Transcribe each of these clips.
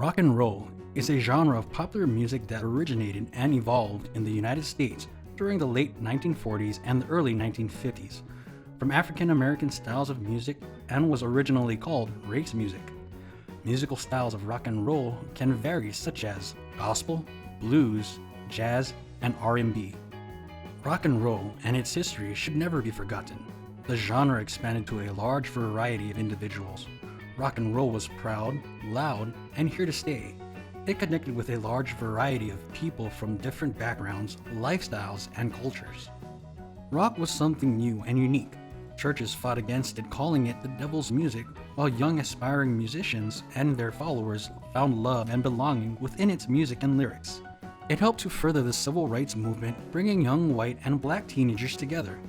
Rock and roll is a genre of popular music that originated and evolved in the United States during the late 1940s and the early 1950s from African American styles of music and was originally called race music. Musical styles of rock and roll can vary, such as gospel, blues, jazz, and R&B. Rock and roll and its history should never be forgotten. The genre expanded to a large variety of individuals. Rock and roll was proud, loud, and here to stay. It connected with a large variety of people from different backgrounds, lifestyles, and cultures. Rock was something new and unique. Churches fought against it, calling it the devil's music, while young aspiring musicians and their followers found love and belonging within its music and lyrics. It helped to further the civil rights movement, bringing young white and black teenagers together.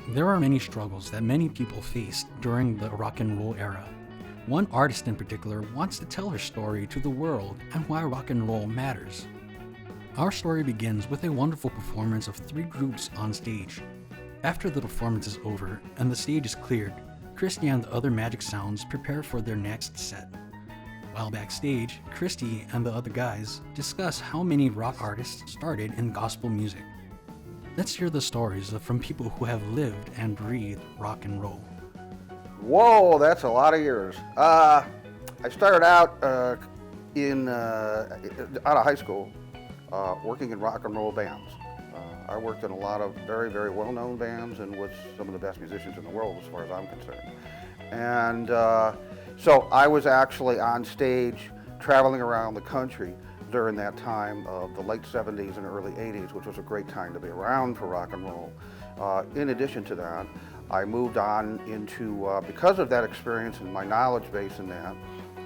There are many struggles that many people faced during the rock and roll era. One artist in particular wants to tell her story to the world and why rock and roll matters. Our story begins with a wonderful performance of three groups on stage. After the performance is over and the stage is cleared, Kristy and the other Magic Sounds prepare for their next set. While backstage, Kristy and the other guys discuss how many rock artists started in gospel music. Let's hear the stories from people who have lived and breathed rock and roll. Whoa, that's a lot of years. I started out out of high school working in rock and roll bands. I worked in a lot of very, very well-known bands and with some of the best musicians in the world as far as I'm concerned. And so I was actually on stage traveling around the country during that time of the late 70s and early 80s, which was a great time to be around for rock and roll. In addition to that, I moved on into, because of that experience and my knowledge base in that,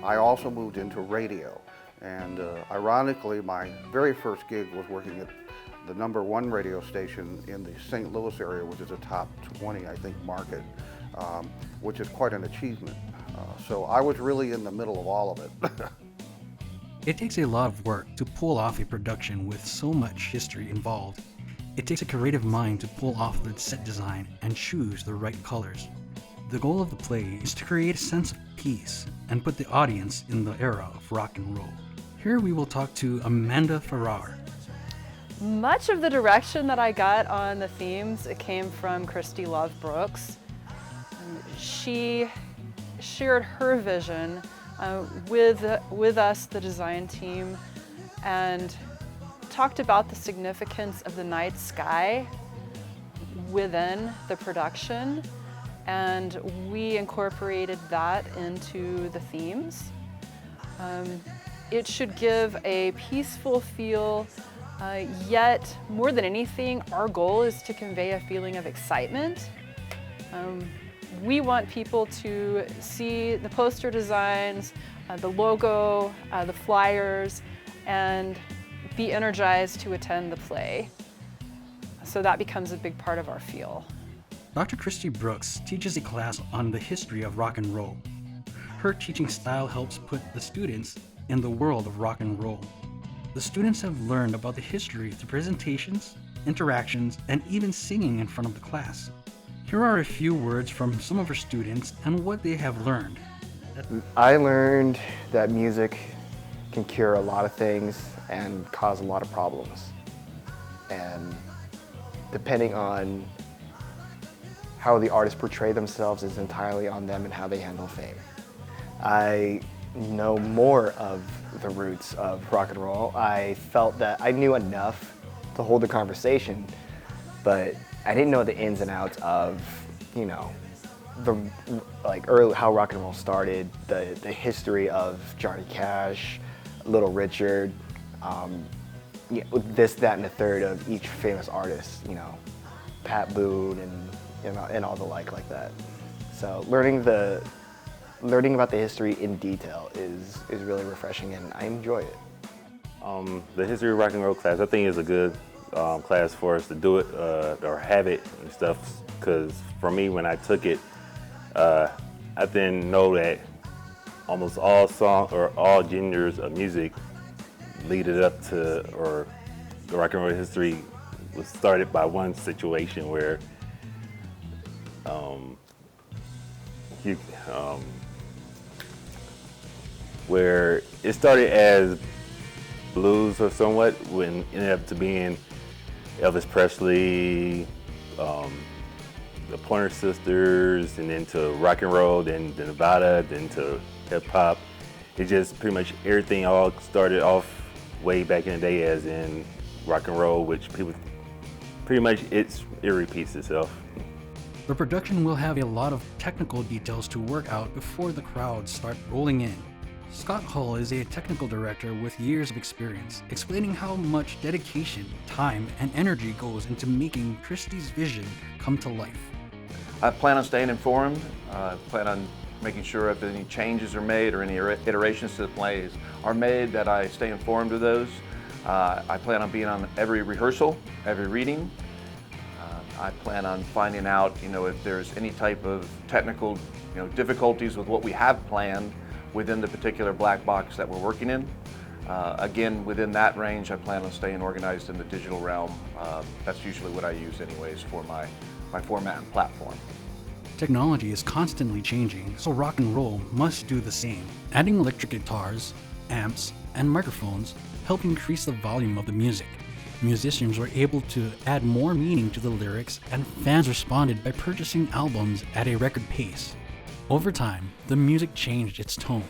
I also moved into radio. And ironically, my very first gig was working at the #1 radio station in the St. Louis area, which is a top 20, I think, market, which is quite an achievement. So I was really in the middle of all of it. It takes a lot of work to pull off a production with so much history involved. It takes a creative mind to pull off the set design and choose the right colors. The goal of the play is to create a sense of peace and put the audience in the era of rock and roll. Here we will talk to Amanda Farrar. Much of the direction that I got on the themes, it came from Kristy Love Brooks. She shared her vision with us, the design team, and talked about the significance of the night sky within the production, and we incorporated that into the themes. It should give a peaceful feel, yet more than anything, our goal is to convey a feeling of excitement. We want people to see the poster designs, the logo, the flyers, and be energized to attend the play. So that becomes a big part of our feel. Dr. Kristy Brooks teaches a class on the history of rock and roll. Her teaching style helps put the students in the world of rock and roll. The students have learned about the history through presentations, interactions, and even singing in front of the class. Here are a few words from some of her students and what they have learned. I learned that music can cure a lot of things and cause a lot of problems. And depending on how the artists portray themselves is entirely on them and how they handle fame. I know more of the roots of rock and roll. I felt that I knew enough to hold the conversation, but I didn't know the ins and outs of, how rock and roll started, the history of Johnny Cash, Little Richard, this, that, and the third of each famous artist, Pat Boone and all the like that. So learning about the history in detail is really refreshing, and I enjoy it. The history of rock and roll class, I think, is a good class for us to do it or have it and stuff, because for me, when I took it, I didn't know that almost all songs or all genres of music leaded up to, or the rock and roll history was started by one situation where where it started as blues or somewhat, when it ended up to being Elvis Presley, the Pointer Sisters, and then to rock and roll, then to Nevada, then to hip hop. It just pretty much everything all started off way back in the day as in rock and roll, which people pretty much it repeats itself. The production will have a lot of technical details to work out before the crowds start rolling in. Scott Hull is a technical director with years of experience, explaining how much dedication, time, and energy goes into making Kristy's vision come to life. I plan on staying informed. I plan on making sure if any changes are made or any iterations to the plays are made that I stay informed of those. I plan on being on every rehearsal, every reading. I plan on finding out, if there's any type of technical, difficulties with what we have planned within the particular black box that we're working in. Again, within that range, I plan on staying organized in the digital realm. That's usually what I use anyways for my format and platform. Technology is constantly changing, so rock and roll must do the same. Adding electric guitars, amps, and microphones helped increase the volume of the music. Musicians were able to add more meaning to the lyrics, and fans responded by purchasing albums at a record pace. Over time, the music changed its tone.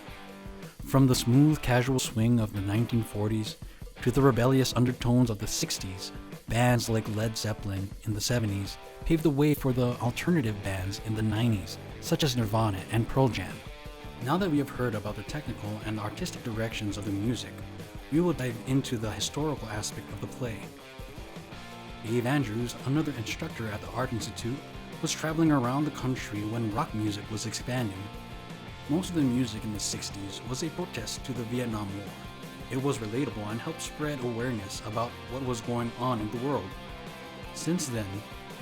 From the smooth, casual swing of the 1940s to the rebellious undertones of the 60s, bands like Led Zeppelin in the 70s paved the way for the alternative bands in the 90s, such as Nirvana and Pearl Jam. Now that we have heard about the technical and artistic directions of the music, we will dive into the historical aspect of the play. Dave Andrews, another instructor at the Art Institute, was traveling around the country when rock music was expanding. Most of the music in the 60s was a protest to the Vietnam War. It was relatable and helped spread awareness about what was going on in the world. Since then,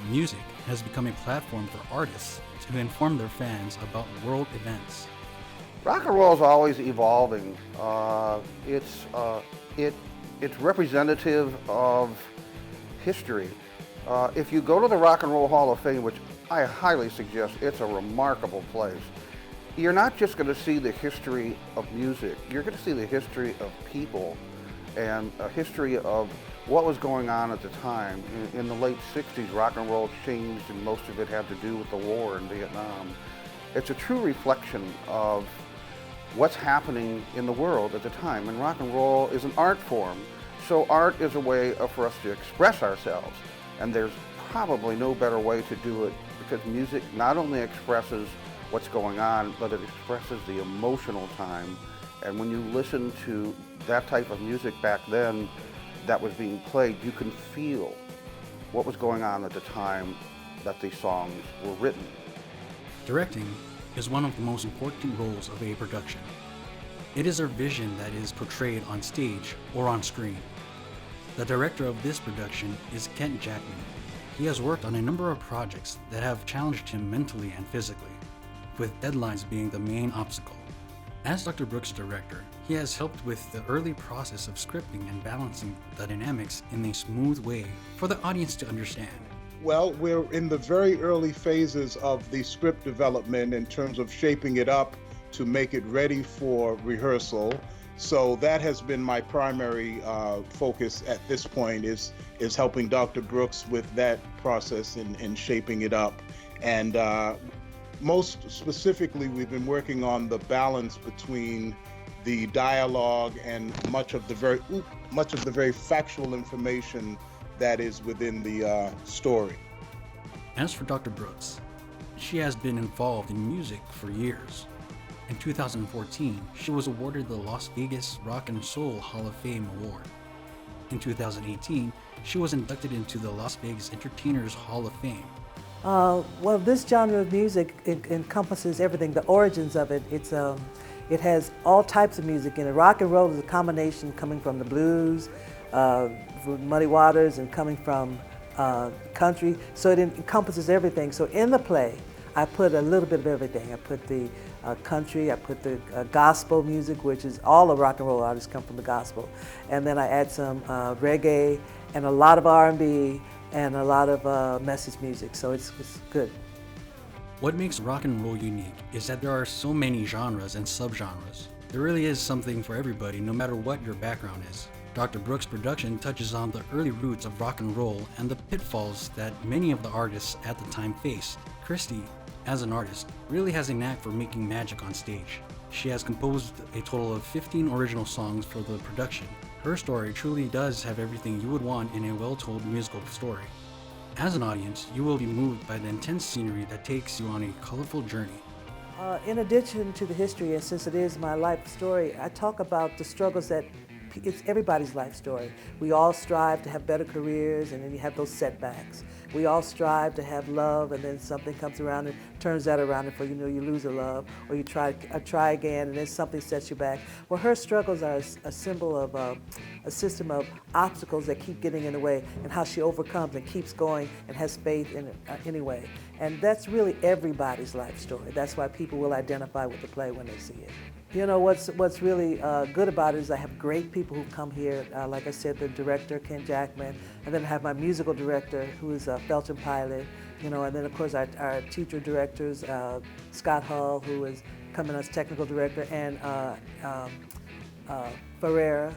music has become a platform for artists to inform their fans about world events. Rock and roll is always evolving. It's representative of history. If you go to the Rock and Roll Hall of Fame, which I highly suggest, it's a remarkable place, you're not just going to see the history of music, you're going to see the history of people and a history of what was going on at the time. In the late 60s, rock and roll changed, and most of it had to do with the war in Vietnam. It's a true reflection of what's happening in the world at the time, and rock and roll is an art form. So art is a way for us to express ourselves, and there's probably no better way to do it, because music not only expresses what's going on, but it expresses the emotional time. And when you listen to that type of music back then that was being played, you can feel what was going on at the time that these songs were written. Directing is one of the most important roles of a production. It is our vision that is portrayed on stage or on screen. The director of this production is Jackman. He has worked on a number of projects that have challenged him mentally and physically, with deadlines being the main obstacle. As Dr. Brooks' director, he has helped with the early process of scripting and balancing the dynamics in a smooth way for the audience to understand. Well, we're in the very early phases of the script development in terms of shaping it up to make it ready for rehearsal. So that has been my primary focus at this point, is helping Dr. Brooks with that process in shaping it up. And most specifically, we've been working on the balance between the dialogue and much of the very factual information that is within the story. As for Dr. Brooks, she has been involved in music for years. In 2014, she was awarded the Las Vegas Rock and Soul Hall of Fame Award. In 2018, she was inducted into the Las Vegas Entertainers Hall of Fame. Well, this genre of music encompasses everything, the origins of it. It has all types of music in it. Rock and roll is a combination coming from the blues, Muddy Waters, and coming from country. So it encompasses everything. So in the play, I put a little bit of everything. I put the country, I put the gospel music, which is all the rock and roll artists come from the gospel. And then I add some reggae and a lot of R&B and a lot of message music, so it's good. What makes rock and roll unique is that there are so many genres and subgenres. There really is something for everybody, no matter what your background is. Dr. Brooks' production touches on the early roots of rock and roll and the pitfalls that many of the artists at the time faced. Kristy, as an artist, really has a knack for making magic on stage. She has composed a total of 15 original songs for the production. Her story truly does have everything you would want in a well-told musical story. As an audience, you will be moved by the intense scenery that takes you on a colorful journey. In addition to the history, and since it is my life story, I talk about the struggles that it's everybody's life story. We all strive to have better careers, and then you have those setbacks. We all strive to have love, and then something comes around and turns that around, and you lose a love, or you try again, and then something sets you back. Well, her struggles are a symbol of a system of obstacles that keep getting in the way, and how she overcomes and keeps going and has faith in it anyway. And that's really everybody's life story. That's why people will identify with the play when they see it. You know, what's really good about it is I have great people who come here. Like I said, the director, Ken Jackman, and then I have my musical director, who is Felton Pilot, and then of course our teacher directors, Scott Hull, who is coming as technical director, and Ferreira,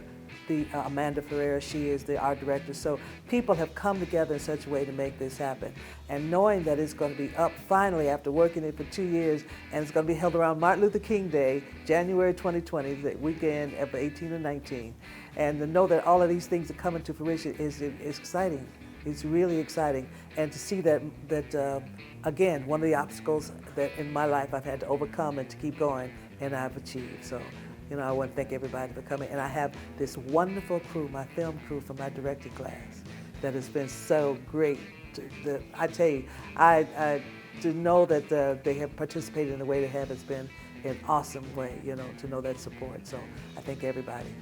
Amanda Ferreira, she is the art director. So people have come together in such a way to make this happen. And knowing that it's going to be up finally after working it for 2 years, and it's going to be held around Martin Luther King Day, January 2020, the weekend of 18 and 19. And to know that all of these things are coming to fruition is exciting. It's really exciting. And to see that again, one of the obstacles that in my life I've had to overcome and to keep going, and I've achieved. So, I want to thank everybody for coming. And I have this wonderful crew, my film crew from my directing class, that has been so great. I tell you, to know that they have participated in the way they have has been an awesome way, to know that support. So I thank everybody.